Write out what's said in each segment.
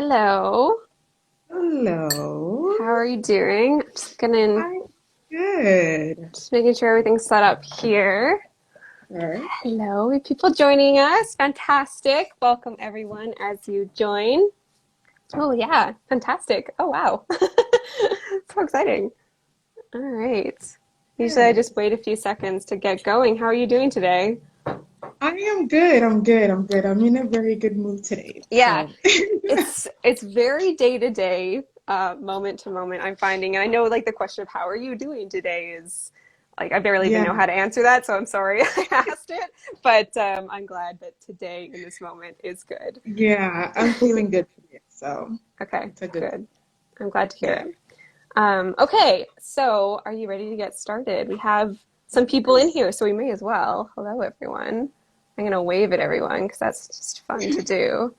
Hello. Hello. How are you doing? I'm good. Just making sure everything's set up here. Sure. Hello, we have people joining us. Fantastic. Welcome everyone as you join. Oh yeah, fantastic. Oh wow. So exciting. All right. Usually I just Yes. wait a few seconds to get going. How are you doing today? I am good. I'm good. I'm good. I'm in a very good mood today. Yeah, So, it's very day to day, moment to moment, I'm finding. And I know like the question of how are you doing today is like I barely even yeah. know how to answer that, so I'm sorry I asked it. But I'm glad that today in this moment is good. Yeah. I'm feeling good today. So, Okay, it's a good. good. I'm glad to hear Yeah. it. Okay, so are you ready to get started? We have some people in Yes. here, so we may as well. Hello, everyone. I'm gonna wave at everyone because that's just fun to do.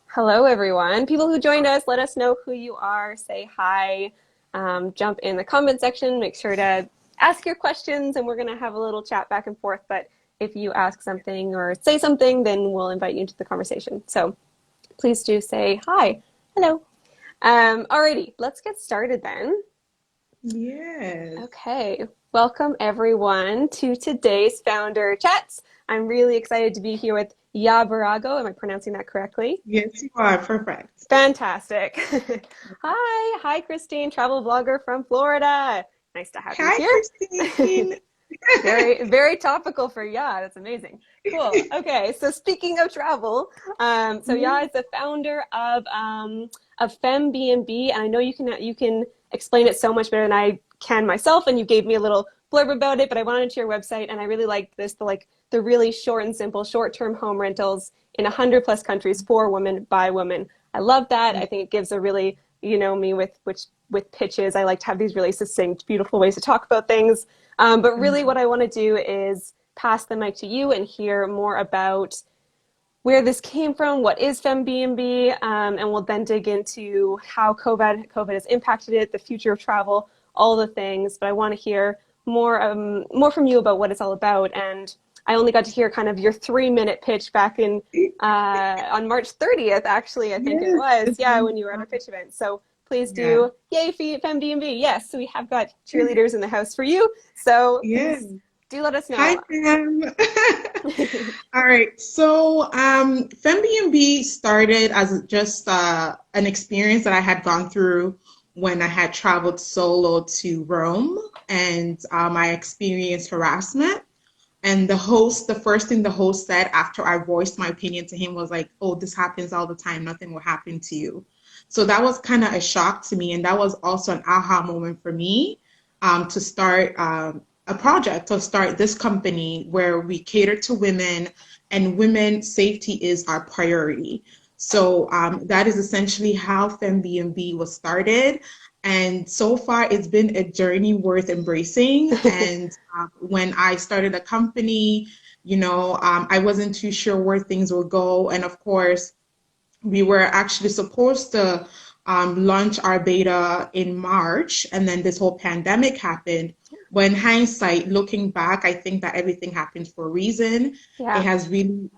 Hello, everyone. People who joined us, let us know who you are. Say hi. Jump in the comment section. Make sure to ask your questions, and we're going to have a little chat back and forth. But if you ask something or say something, then we'll invite you into the conversation. So please do say hi. Hello. Alrighty, let's get started then. Yes. Okay, welcome everyone to today's Founder Chats. I'm really excited to be here with Birago. Am I pronouncing that correctly? Yes, you are. Perfect. Fantastic. Hi, Christine, travel blogger from Florida. Nice to have you Hi, here. Christine. Very topical for Ya. That's amazing. Cool. Okay, so speaking of travel, so Ya Yeah. is the founder of Femmebnb, and I know you can explain it so much better than I can myself, and you gave me a little blurb about it, but I went onto your website and I really liked this, the really short and simple short-term home rentals in 100 plus countries for women by women. I love that. I think it gives a really, me with pitches. I like to have these really succinct, beautiful ways to talk about things. But really, what I want to do is pass the mic to you and hear more about where this came from, what is Fembnb, and we'll then dig into how COVID has impacted it, the future of travel, all the things. But I want to hear more from you about what it's all about. And I only got to hear kind of your 3 minute pitch back in on March 30th, actually, I think it Yes. was. It's Yeah, been when you were at our pitch event. So please Yeah. do yay Fembnb. Yes, we have got cheerleaders in the house for you. So Yeah. please do let us Hi, know. Pam. All right. So, FemBnB started as just an experience that I had gone through when I had traveled solo to Rome, and I experienced harassment. And the first thing the host said after I voiced my opinion to him was like, "Oh, this happens all the time. Nothing will happen to you." So that was kind of a shock to me, and that was also an aha moment for me to start a project, to start this company where we cater to women, and women safety is our priority. So that is essentially how FemBnB was started. And so far, it's been a journey worth embracing. And when I started a company, I wasn't too sure where things would go. And of course, we were actually supposed to launch our beta in March, and then this whole pandemic happened. When hindsight, looking back, I think that everything happened for a reason. It Yeah. has really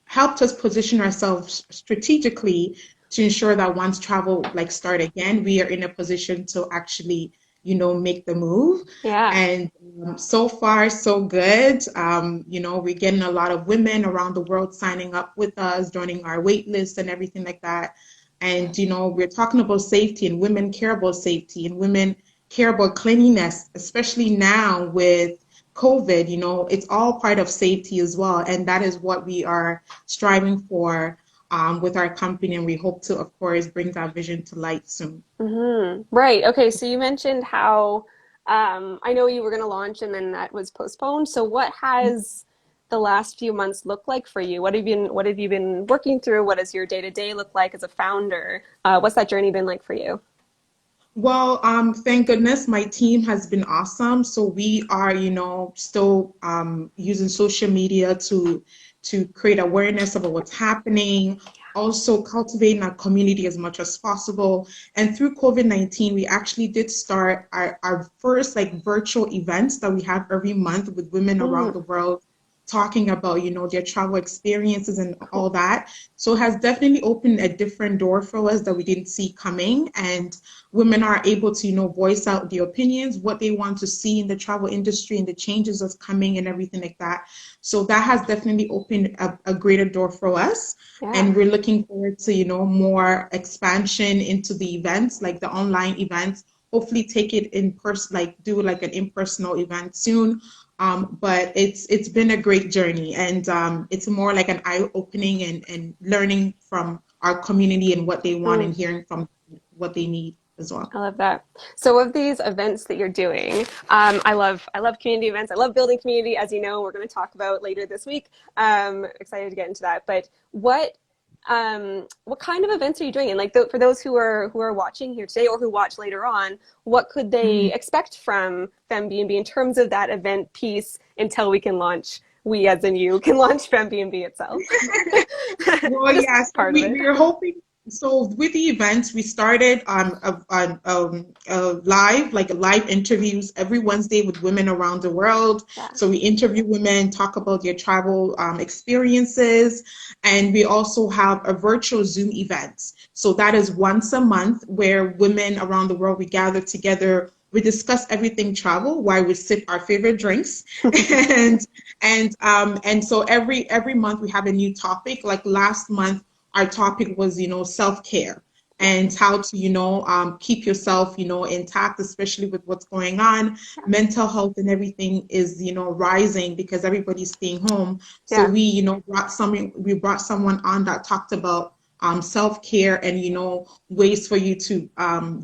helped us position ourselves strategically to ensure that once travel like start again, we are in a position to actually, make the move. Yeah. And so far, so good. We're getting a lot of women around the world signing up with us, joining our wait list and everything like that. And, we're talking about safety, and women care about safety, and women care about cleanliness, especially now with COVID. It's all part of safety as well. And that is what we are striving for with our company. And we hope to, of course, bring that vision to light soon. Right. Okay. So you mentioned how I know you were going to launch and then that was postponed. So what has the last few months looked like for you? What have you been working through? What does your day to day look like as a founder? What's that journey been like for you? Well, thank goodness my team has been awesome. So we are, still using social media to create awareness about what's happening, also cultivating our community as much as possible. And through COVID-19, we actually did start our first like virtual events that we have every month with women around Mm, the world talking about, their travel experiences and all Cool. that. So it has definitely opened a different door for us that we didn't see coming. And women are able to, voice out their opinions, what they want to see in the travel industry and the changes that's coming and everything like that. So that has definitely opened a greater door for us. Yeah. And we're looking forward to, more expansion into the events, like the online events. Hopefully take it in person, like do like an impersonal event soon. But it's been a great journey, and it's more like an eye-opening and learning from our community and what they want Mm. and hearing from what they need as well. I love that. So of these events that you're doing, I love community events. I love building community, as you know, we're going to talk about later this week. Excited to get into that. But what kind of events are you doing? And like for those who are watching here today or who watch later on, what could they Mhm. expect from Fembnb in terms of that event piece until we can launch? We, as in you, can launch Fembnb itself. Well, Just yeah, so part of we it. are hoping. So with the events, we started live, like live interviews every Wednesday with women around the world. Yeah. So we interview women, talk about their travel experiences, and we also have a virtual Zoom event. So that is once a month where women around the world we gather together. We discuss everything travel while we sip our favorite drinks, and and so every month we have a new topic. Like last month, our topic was self-care Yeah. and how to keep yourself intact, especially with what's going on. Yeah. Mental health and everything is rising because everybody's staying home. So Yeah. we brought someone on that talked about self-care and ways for you to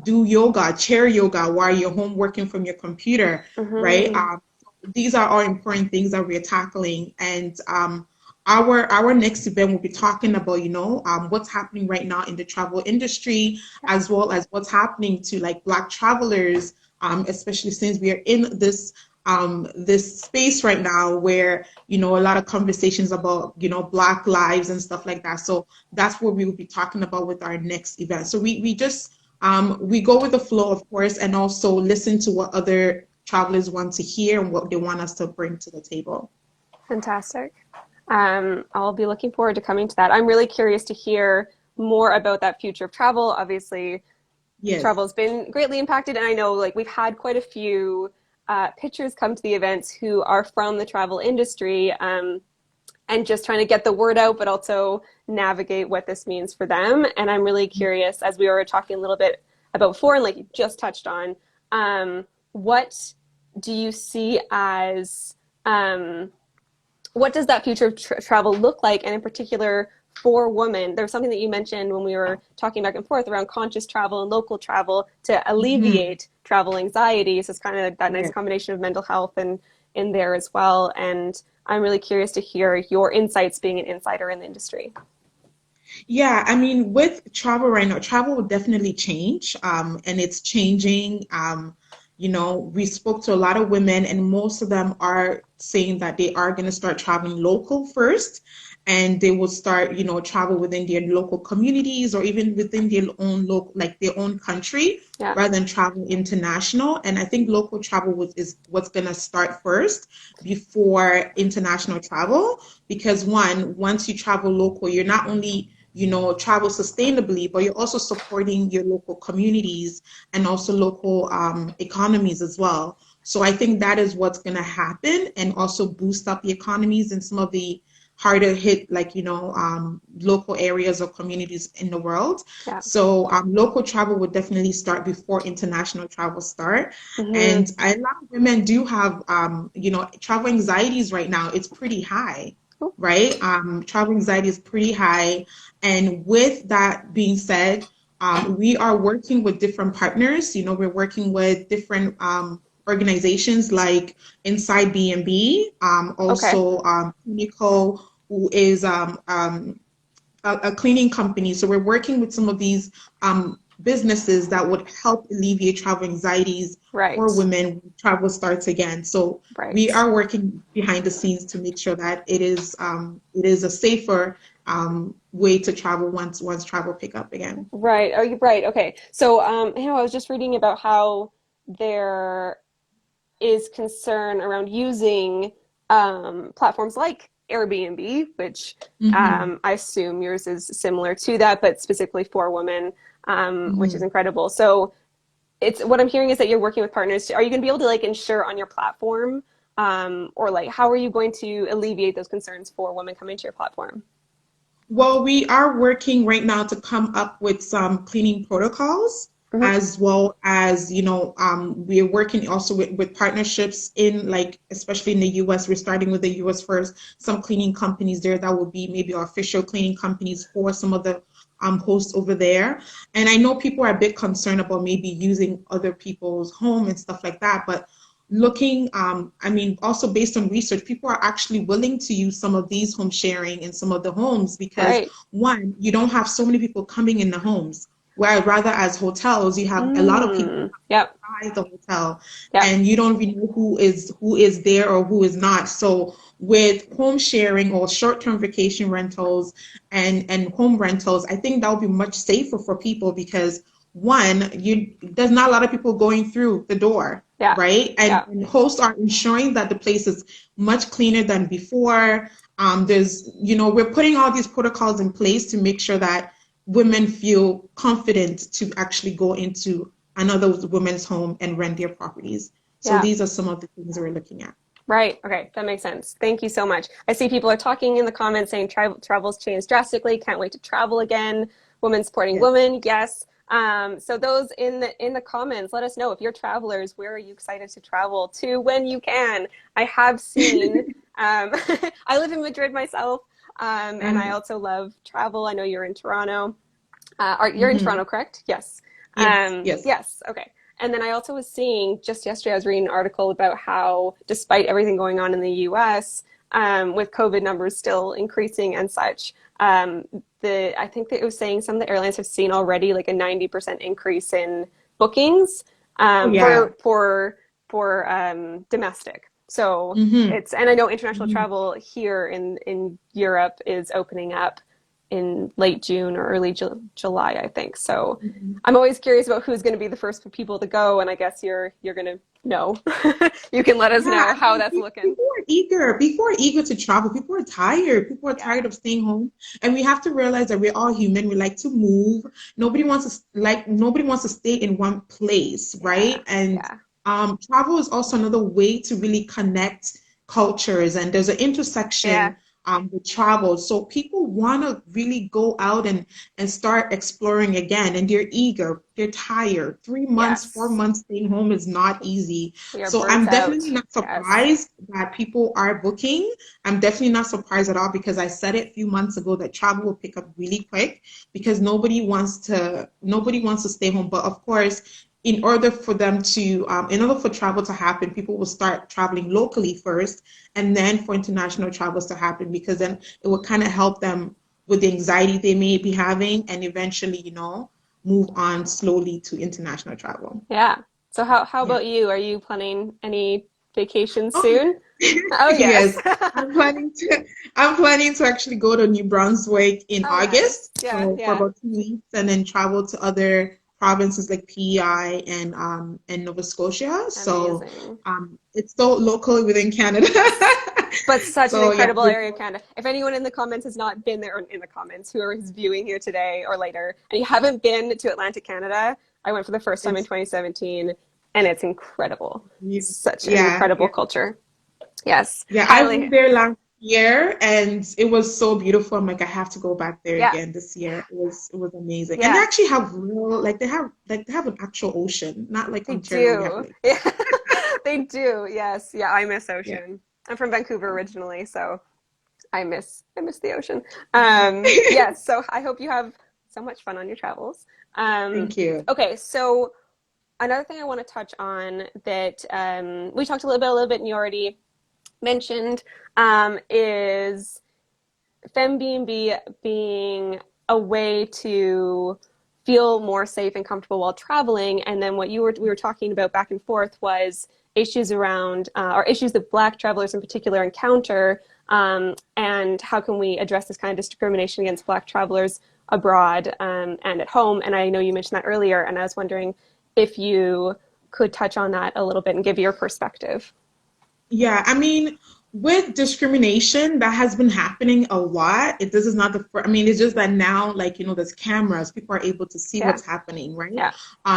do yoga, chair yoga while you're home working from your computer, right? Hmm. These are all important things that we're tackling. And our next event will be talking about, what's happening right now in the travel industry, Yeah. as well as what's happening to like Black travelers, especially since we are in this space right now where, a lot of conversations about, Black lives and stuff like that. So that's what we will be talking about with our next event. So we just we go with the flow, of course, and also listen to what other travelers want to hear and what they want us to bring to the table. Fantastic. I'll be looking forward to coming to that. I'm really curious to hear more about that future of travel. Obviously, travel Yes. has been greatly impacted, and I know like we've had quite a few pitchers come to the events who are from the travel industry, and just trying to get the word out, but also navigate what this means for them. And I'm really curious, as we were talking a little bit about before, and like you just touched on, what do you see as what does that future of travel look like? And in particular, for women, there was something that you mentioned when we were talking back and forth around conscious travel and local travel to Hmm. alleviate travel anxiety. So it's kind of that nice Yeah. combination of mental health and in there as well. And I'm really curious to hear your insights being an insider in the industry. Yeah, I mean, with travel right now, travel will definitely change, and it's changing. We spoke to a lot of women, and most of them are saying that they are going to start traveling local first, and they will start, travel within their local communities or even within their own local, like their own country, Yeah. rather than travel international. And I think local travel is what's going to start first before international travel, because once you travel local, you're not only travel sustainably, but you're also supporting your local communities and also local economies as well. So I think that is what's going to happen and also boost up the economies in some of the harder hit, like, local areas or communities in the world. Yeah. So local travel would definitely start before international travel start. Mm-hmm. And a lot of women do have, travel anxieties right now. It's pretty high, Cool. right? Travel anxiety is pretty high. And with that being said, we are working with different partners. We're working with different organizations like Inside B&B, Okay. also Unico, who is a cleaning company. So we're working with some of these businesses that would help alleviate travel anxieties for Right. women when travel starts again. So we Right. are working behind the scenes to make sure that it is a safer way to travel once travel pick up again. Right. Oh, you're right. Okay. So, I was just reading about how there is concern around using platforms like Airbnb, which Hmm. I assume yours is similar to that, but specifically for women, which is Hmm. incredible. So it's what I'm hearing is that you're working with partners. Are you going to be able to like insure on your platform, or like how are you going to alleviate those concerns for women coming to your platform? Well, we are working right now to come up with some cleaning protocols, Hmm. as well as, we're working also with partnerships in, like, especially in the US. We're starting with the US first. Some cleaning companies there that will be maybe official cleaning companies for some of the hosts over there. And I know people are a bit concerned about maybe using other people's home and stuff like that, but looking, I mean, also based on research, people are actually willing to use some of these home sharing in some of the homes because, Right. one, you don't have so many people coming in the homes, where rather as hotels, you have a lot of people Mm. Yep. inside the hotel, Yep. and you don't really know who is there or who is not. So with home sharing or short-term vacation rentals and home rentals, I think that would be much safer for people because, one, you there's not a lot of people going through the door, Yeah. right? And, Yeah. and hosts are ensuring that the place is much cleaner than before. We're putting all these protocols in place to make sure that women feel confident to actually go into another woman's home and rent their properties. So Yeah. these are some of the things we're looking at. Right. Okay. That makes sense. Thank you so much. I see people are talking in the comments saying travel's changed drastically. Can't wait to travel again. Women supporting Yes. women. Yes. So those in the comments, let us know if you're travelers. Where are you excited to travel to when you can? I have seen. I live in Madrid myself, and I also love travel. I know you're in Toronto. You're in Mhm. Toronto, correct? Yes. Yes, yes. Yes. Okay. And then I also was seeing just yesterday, I was reading an article about how, despite everything going on in the US, with COVID numbers still increasing and such, I think that it was saying some of the airlines have seen already like a 90% increase in bookings Oh, yeah. for domestic. So Hmm. and I know international Hmm. travel here in Europe is opening up in late June or early July, I think. So Hmm. I'm always curious about who's going to be the first people to go, and I guess you're going to know. You can let us Yeah, know I how mean, that's looking. people are eager. People are eager to travel. People are tired. People are Yeah, tired of staying home. And we have to realize that we're all human. We like to move. Nobody wants to stay in one place, yeah, right? And yeah, travel is also another way to really connect cultures. And there's an yeah. intersection with travel. So people want to really go out and start exploring again. And they're eager. They're tired. 3 months, four Yes, months staying home is not easy. we are So burnt I'm definitely out. not Yes. surprised that people are booking. I'm definitely not surprised at all because I said it a few months ago that travel will pick up really quick because nobody wants to stay home. But of course, in order for travel to happen, people will start traveling locally first, and then for international travels to happen because then it will kind of help them with the anxiety they may be having, and eventually, move on slowly to international travel. Yeah. So how Yeah. about you? Are you planning any vacations Oh, soon? Oh yes. yes. I'm planning to I'm planning to actually go to New Brunswick in Oh nice. August, Yeah, so for yeah. about 2 weeks, and then travel to other provinces like PEI and Nova Scotia. So Amazing. it's still local within Canada. Yes. But such an So yeah, incredible area of Canada. If anyone in the comments has not been there, or in the comments who is viewing here today or later, and you haven't been to Atlantic Canada, I went for the first time in it's 2017, and it's incredible. Such an yeah, incredible yeah. culture. Yes, Yeah, I highly. went there last year and it was so beautiful. I'm like, I have to go back there Yeah, again this year. It was amazing. And they yeah, actually have real they have an actual ocean, not like they Ontario, we have do. like Yeah, they do. Yes, yeah. I miss yeah. ocean. I'm from Vancouver originally, so I miss the ocean. Yes. So I hope you have so much fun on your travels. Um, Thank you. okay, so another thing I want to touch on that we talked a little bit, and you already mentioned is Fembnb being a way to feel more safe and comfortable while traveling. And then what we were talking about back and forth was issues around or issues that Black travelers in particular encounter, and how can we address this kind of discrimination against Black travelers abroad and at home. And I know you mentioned that earlier, and I was wondering if you could touch on that a little bit and give your perspective. Yeah, I mean, with discrimination, that has been happening a lot. This is not the first, I mean, it's just that now, like, there's cameras, people are able to see Yeah. what's happening, right? Yeah.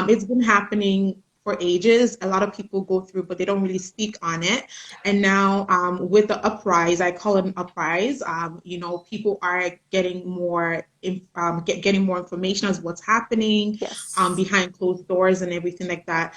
It's been happening for ages. A lot of people go through, but they don't really speak on it. And now, with the uprise, I call it an uprise, people are getting more, getting more information as what's happening, Yes. behind closed doors and everything like that.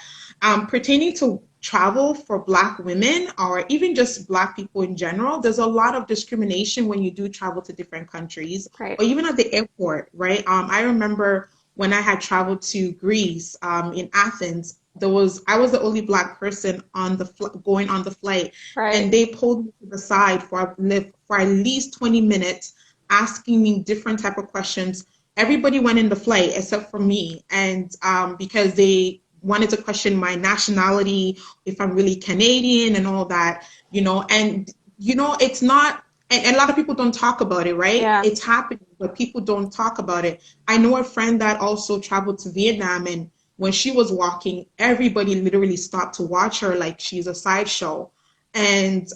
Pertaining to travel for Black women or even just Black people in general, there's a lot of discrimination when you do travel to different countries Right. or even at the airport, right? I remember when I had traveled to Greece, in Athens, I was the only Black person on the going on the flight, and Right. they pulled me to the side for at least 20 minutes, asking me different type of questions. Everybody went in the flight except for me, and because they wanted to question my nationality, if I'm really Canadian and all that, and it's not, and a lot of people don't talk about it, right? Yeah. It's happening, but people don't talk about it. I know a friend that also traveled to Vietnam, and when she was walking, everybody literally stopped to watch her like she's a sideshow. And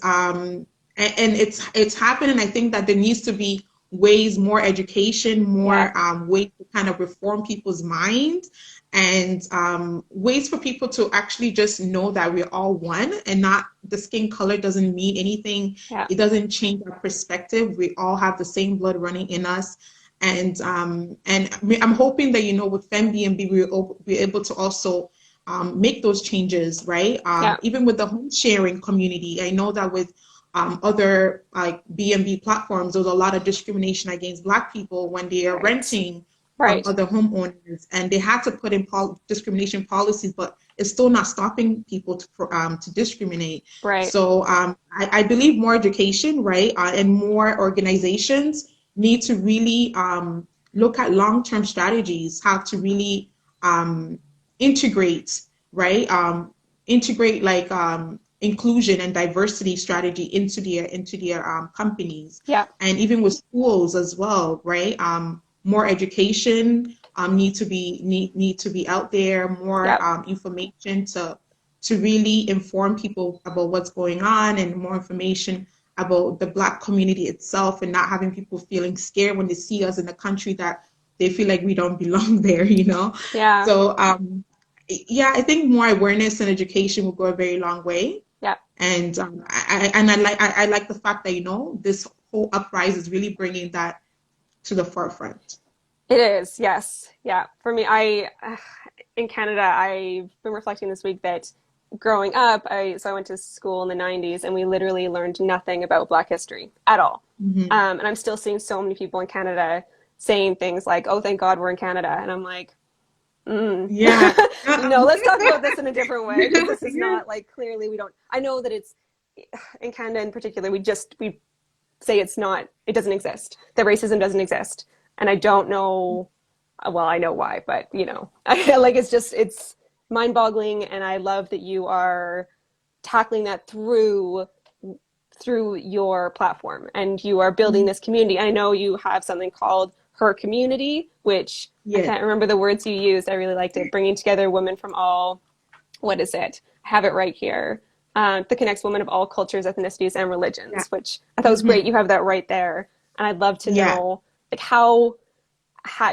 it's happening. I think that there needs to be ways, more education, Yeah. more ways to kind of reform people's minds, and ways for people to actually just know that we're all one, and not the skin color doesn't mean anything. Yeah. It doesn't change our perspective. We all have the same blood running in us. And I'm hoping that, with Fembnb, we'll be able to also make those changes, right? Yeah. Even with the home sharing community, I know that with other like B&B platforms, there's a lot of discrimination against Black people when they are Right. renting from Right. other homeowners, and they had to put in discrimination policies, but it's still not stopping people to discriminate. Right. So I believe more education, right, and more organizations need to really look at long-term strategies, how to really um, integrate, right, integrate like inclusion and diversity strategy into their companies, Yeah. and even with schools as well, right? More education need to be out there, more Yeah. information to really inform people about what's going on, and more information about the Black community itself, and not having people feeling scared when they see us in a country that they feel like we don't belong there. Yeah. So yeah, I think more awareness and education will go a very long way. Yeah. And I like the fact that this whole uprise is really bringing that to the forefront. It is. Yes. Yeah. For me, in Canada, I've been reflecting this week that growing up, I went to school in the 90s and we literally learned nothing about Black history at all. Hmm. And I'm still seeing so many people in Canada saying things like, "Oh, thank God we're in Canada," and I'm like, Yeah. no, let's talk about this in a different way because this is not like clearly we don't. I know that it's in Canada in particular. We say it's not. It doesn't exist. That racism doesn't exist, and I don't know. Well, I know why, but like it's mind-boggling, and I love that you are tackling that through your platform and you are building this community. I know you have something called Her Community, which I Yes. can't remember the words you used. I really liked it. Bringing together women from all, what is it? I have it right here. That connects women of all cultures, ethnicities, and Yeah. religions, which I thought was great. Hmm. You have that right there. And I'd love to Yeah. know like how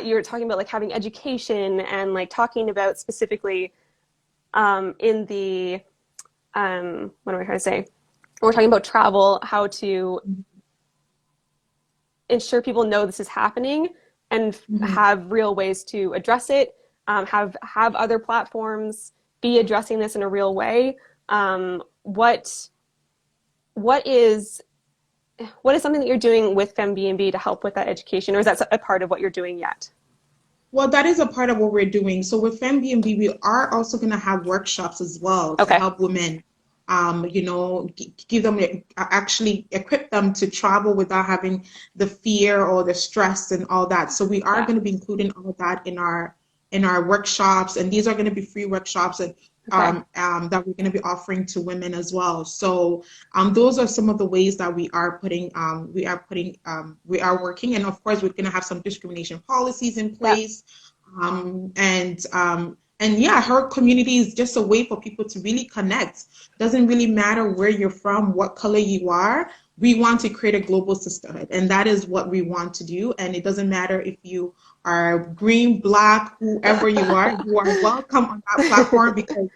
you're talking about like having education and like talking about specifically in the what am I trying to say? We're talking about travel, how to ensure people know this is happening and Hmm. have real ways to address it. Have other platforms be addressing this in a real way. What what is something that you're doing with Fembnb to help with that education, or is that a part of what you're doing yet? Well, that is a part of what we're doing. So with Fembnb, we are also going to have workshops as well to Okay. help women, give them, actually equip them to travel without having the fear or the stress and all that. So we are Yeah. going to be including all that in our workshops, and these are going to be free workshops, and Okay. that we're going to be offering to women as well. So those are some of the ways that we are working, and of course we're going to have some discrimination policies in Yeah. place, and and yeah, her community is just a way for people to really connect. Doesn't really matter where you're from, what color you are. We want to create a global sisterhood, and that is what we want to do. And it doesn't matter if you are green, black, whoever you are welcome on that platform because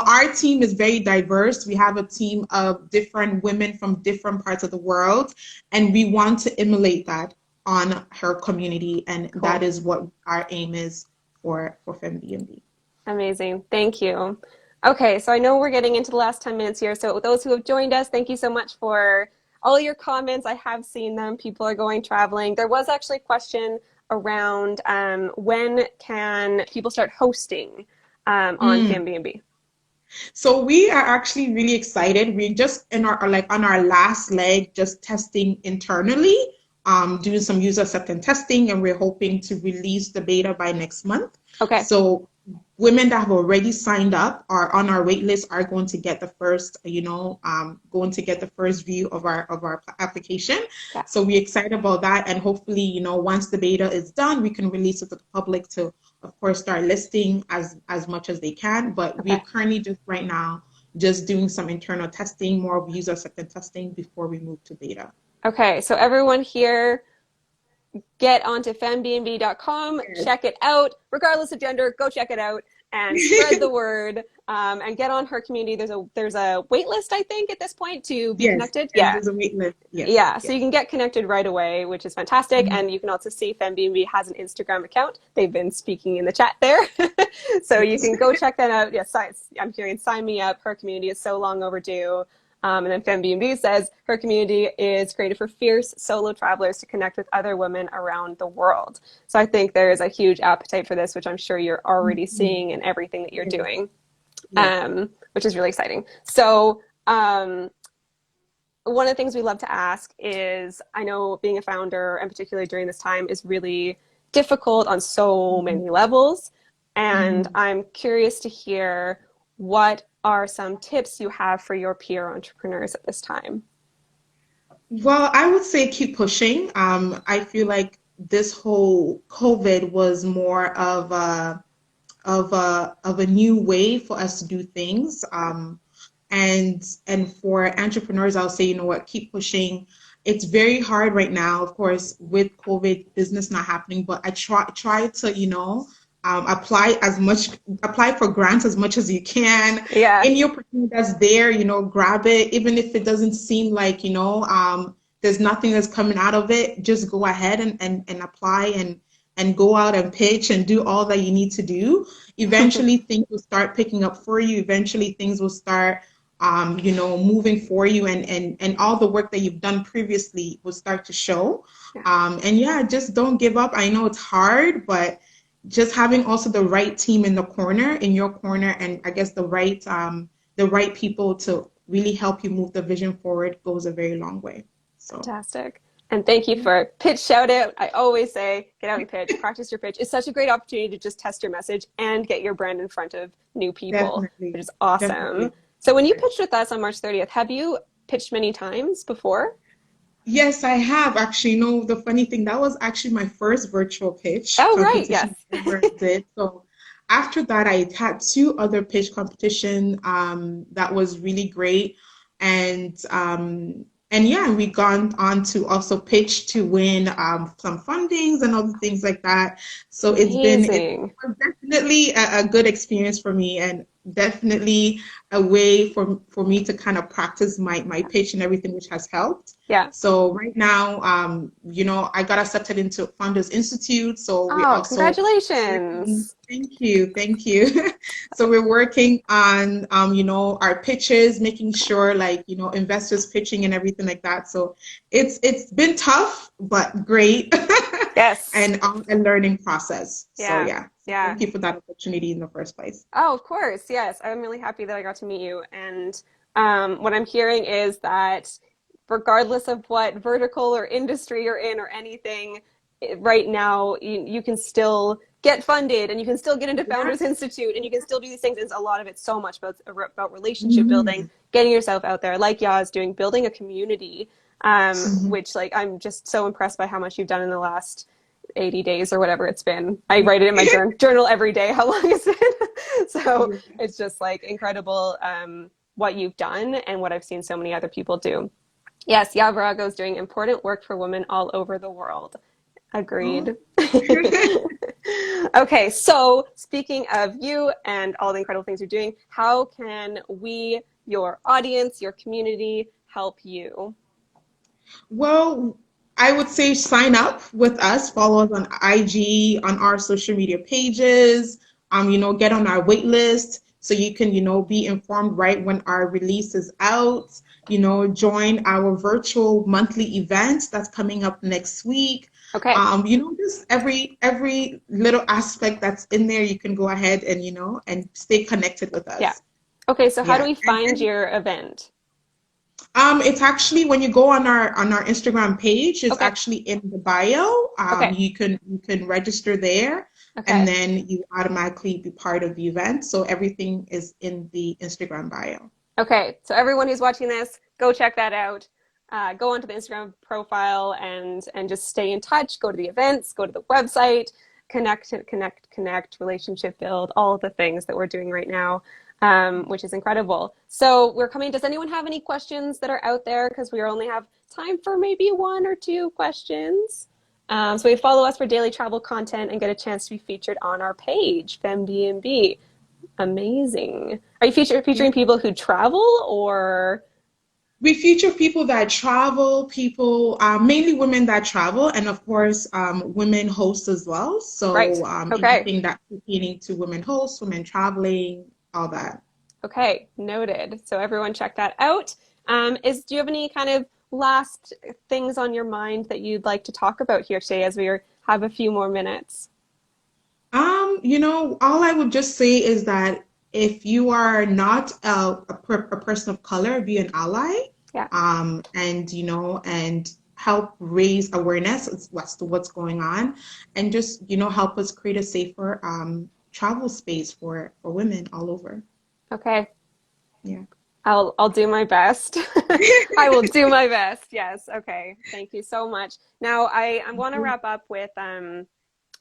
our team is very diverse. We have a team of different women from different parts of the world, and we want to emulate that on her community, and that Cool. is what our aim is for Fembnb. Amazing. Thank you. Okay, so I know we're getting into the last 10 minutes here. So those who have joined us, thank you so much for all your comments. I have seen them. People are going traveling. There was actually a question around when can people start hosting on Mm. Fembnb? So we are actually really excited. We're just in our like on our last leg, just testing internally, doing some user acceptance testing, and we're hoping to release the beta by next month. Okay. So women that have already signed up are on our wait list are going to get the first, going to get the first view of our application. Yeah. So we're excited about that, and hopefully, once the beta is done, we can release it to the public to, of course, start listing as much as they can. But we're Okay. currently just right now just doing some internal testing, more of user acceptance testing before we move to beta. Okay. So everyone here, get onto fembnb.com, Yes. check it out, regardless of gender, go check it out and spread the word, and get on her community. There's a wait list, I think, at this point to be Yes, connected. yes, Yeah. there's a wait list. Yes, Yeah, so yes. you can get connected right away, which is fantastic. Mhm. And you can also see FemBnB has an Instagram account. They've been speaking in the chat there. So you Yes. can go check that out. Yes, I'm hearing sign me up. Her community is so long overdue. And then FemBnB says her community is created for fierce solo travelers to connect with other women around the world. So I think there is a huge appetite for this, which I'm sure you're already Mhm. seeing in everything that you're Yes, doing, yes. which is really exciting. So, one of the things we love to ask is, I know being a founder, and particularly during this time, is really difficult on so Mhm. many levels. And Mhm. I'm curious to hear, what are some tips you have for your peer entrepreneurs at this time? Well, I would say keep pushing. I feel like this whole COVID was more of a new way for us to do things. And for entrepreneurs, I'll say, you know what, keep pushing. It's very hard right now, of course, with COVID, business not happening, but I try to, apply apply for grants as much as you can. Yeah. Any opportunity that's there, grab it, even if it doesn't seem like, there's nothing that's coming out of it, just go ahead and apply and go out and pitch and do all that you need to do. Eventually, things will start picking up for you. Eventually, things will start, moving for you, and all the work that you've done previously will start to show. Yeah. And yeah, just don't give up. I know it's hard, but just having also the right team in your corner, and I guess the right people to really help you move the vision forward goes a very long way. So. Fantastic. And thank you for pitch shout out. I always say, get out and pitch, practice your pitch. It's such a great opportunity to just test your message and get your brand in front of new people, Definitely, which is awesome. definitely. So when you pitched with us on March 30th, have you pitched many times before? Yes, I have actually. The funny thing, that was actually my first virtual pitch Oh, right. competition Yes. I ever did. So after that, I had two other pitch competition that was really great. And yeah, we gone on to also pitch to win some fundings and other things like that. So it Amazing. was definitely a good experience for me, and definitely a way for me to kind of practice my pitch and everything, which has helped. Yeah. So right now, I got accepted into Founders Institute. So we're Oh, also working. congratulations. Thank you, thank you. So we're working on, our pitches, making sure like, investors pitching and everything like that. So it's been tough, but great, Yes. and a learning process. So Yeah. yeah, so Yeah. thank you for that opportunity in the first place. Oh, of course. Yes. I'm really happy that I got to meet you. And what I'm hearing is that regardless of what vertical or industry you're in or anything, right now you can still get funded and you can still get into Yeah. Founders Institute and you can still do these things. And a lot of it's so much about relationship building, Mhm. getting yourself out there, like Yaz doing, building a community, Mhm. which like I'm just so impressed by how much you've done in the last 80 days or whatever it's been. I write it in my journal every day, how long it's been. So it's just like incredible what you've done and what I've seen so many other people do. Yes, Birago is doing important work for women all over the world. Agreed. Oh. Okay, so speaking of you and all the incredible things you're doing, how can we, your audience, your community, help you? Well, I would say sign up with us, follow us on IG, on our social media pages, get on our wait list so you can, be informed right when our release is out, join our virtual monthly event that's coming up next week. Okay. Just every little aspect that's in there, you can go ahead and, and stay connected with us. Yeah. Okay, so how do Yeah. we find your event? It's actually when you go on our Instagram page, it's Okay. actually in the bio. Okay. You can register there, Okay. and then you automatically be part of the event. So everything is in the Instagram bio. Okay, so everyone who's watching this, go check that out. Go onto the Instagram profile and just stay in touch. Go to the events, go to the website, connect, relationship build, all of the things that we're doing right now, which is incredible. So we're coming. Does anyone have any questions that are out there? Because we only have time for maybe one or two questions. So follow us for daily travel content and get a chance to be featured on our page, Femmebnb. Amazing. Are you featuring people who travel or? We feature people that travel, mainly women that travel, and of course, women hosts as well. Right. So Okay. anything that's pertaining to women hosts, women traveling, all that. Okay. Noted. So everyone check that out. Do you have any kind of last things on your mind that you'd like to talk about here today as we have a few more minutes? All I would just say is that if you are not a person of color, be an ally, Yeah. and help raise awareness as to what's going on, and just, help us create a safer travel space for women all over. Okay. Yeah. I'll do my best. I will do my best. Yes. Okay. Thank you so much. Now I want to wrap up with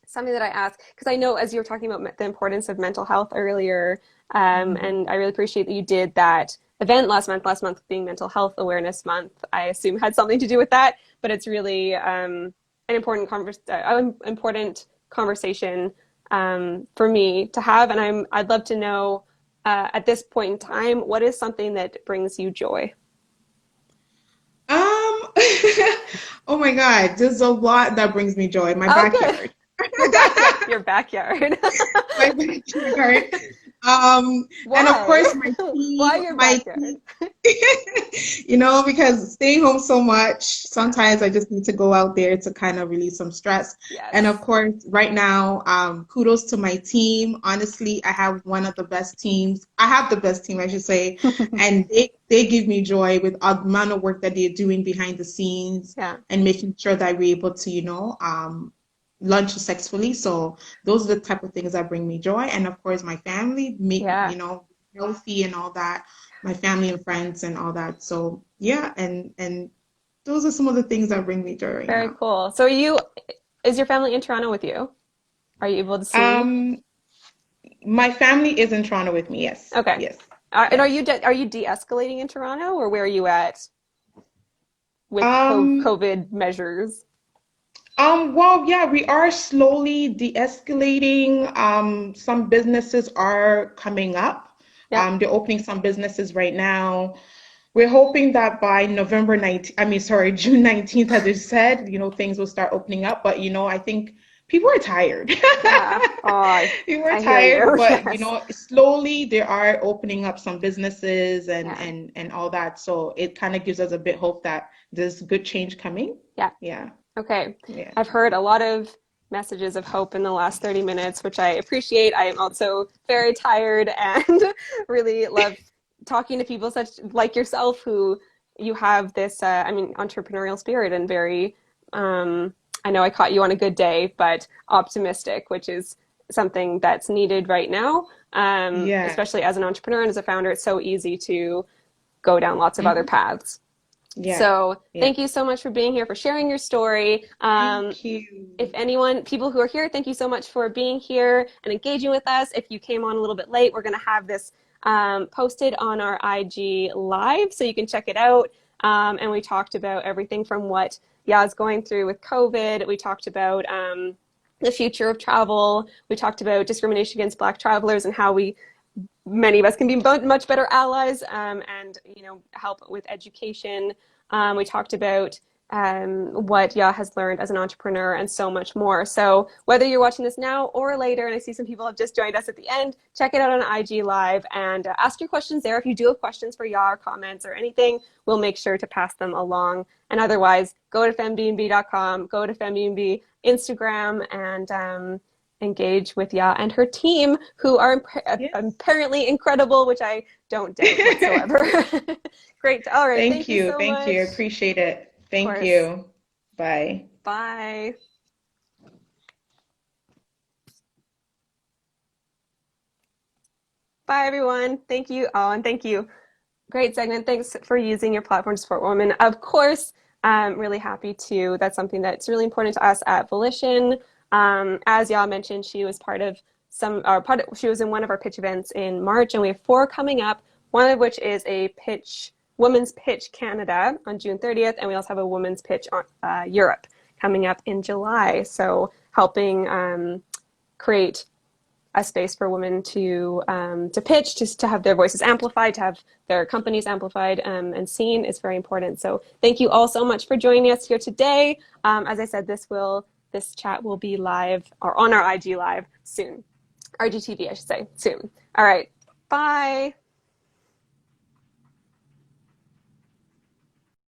something that I asked, because I know as you were talking about the importance of mental health earlier, and I really appreciate that you did that event last month being Mental Health Awareness Month. I assume had something to do with that, but it's really an important conversation for me to have, and I'd love to know at this point in time, what is something that brings you joy? Oh my God, there's a lot that brings me joy. My Oh, good. backyard. Your backyard. My backyard. Why? And of course my Why team, your backyard? because staying home so much, sometimes I just need to go out there to kind of release some stress. Yes. And of course, right now, kudos to my team. Honestly, I have one of the best teams. I have the best team, I should say. And they give me joy with the amount of work that they're doing behind the scenes, Yeah. and making sure that we're able to, launch successfully. So those are the type of things that bring me joy. And of course, my family, healthy and all that, my family and friends and all that. So yeah, and those are some of the things that bring me joy right Very now. cool. So is your family in Toronto with you? Are you able to see? My family is in Toronto with me. Yes. Okay. Yes. And Yes. are you de-escalating in Toronto, or where are you at with Um, COVID measures? well, yeah, we are slowly de-escalating. Some businesses are coming up. Yeah. They're opening some businesses right now. We're hoping that by November 19th, June 19th, as you said, things will start opening up. But, I think people are tired. Yeah. Oh, People are I hear tired, you. but, Yes. slowly they are opening up some businesses and, Yeah. and all that. So it kind of gives us a bit hope that there's good change coming. Yeah. Yeah. Okay. Yeah. I've heard a lot of messages of hope in the last 30 minutes, which I appreciate. I am also very tired and really love talking to people such like yourself who you have this, entrepreneurial spirit and very, I know I caught you on a good day, but optimistic, which is something that's needed right now. Yeah. Especially as an entrepreneur and as a founder, it's so easy to go down lots of other Mhm. paths. Yeah. So Yeah. thank you so much for being here, for sharing your story. Thank If you. anyone, people who are here, thank you so much for being here and engaging with us. If you came on a little bit late, we're going to have this posted on our IG live, so you can check it out. And we talked about everything from what Ya's going through with COVID. We talked about the future of travel. We talked about discrimination against Black travelers and how many of us can be much better allies, and help with education. We talked about what Ya has learned as an entrepreneur and so much more. So whether you're watching this now or later, and I see some people have just joined us at the end, check it out on IG Live and ask your questions there. If you do have questions for Ya or comments or anything, we'll make sure to pass them along. And otherwise, go to fembnb.com, go to Fembnb Instagram, and engage with Ya and her team, who are Yes. apparently incredible, which I don't doubt whatsoever. Great. All right. Thank Thank you you. so Thank you. I much. appreciate it. Of Thank course. you. Bye. Bye. Bye, everyone. Thank you. Oh, and thank you. Great segment. Thanks for using your platform to support women. Of course, I'm really happy to. That's something that's really important to us at Volition. As y'all mentioned, she was part of she was in one of our pitch events in March, and we have 4 coming up. One of which is a women's pitch Canada on June 30th, and we also have a women's pitch on Europe coming up in July. So helping create a space for women to pitch, just to have their voices amplified, to have their companies amplified and seen is very important. So thank you all so much for joining us here today. As I said, this chat will be live or on our IG live soon. RGTV, I should say, soon. All right. Bye.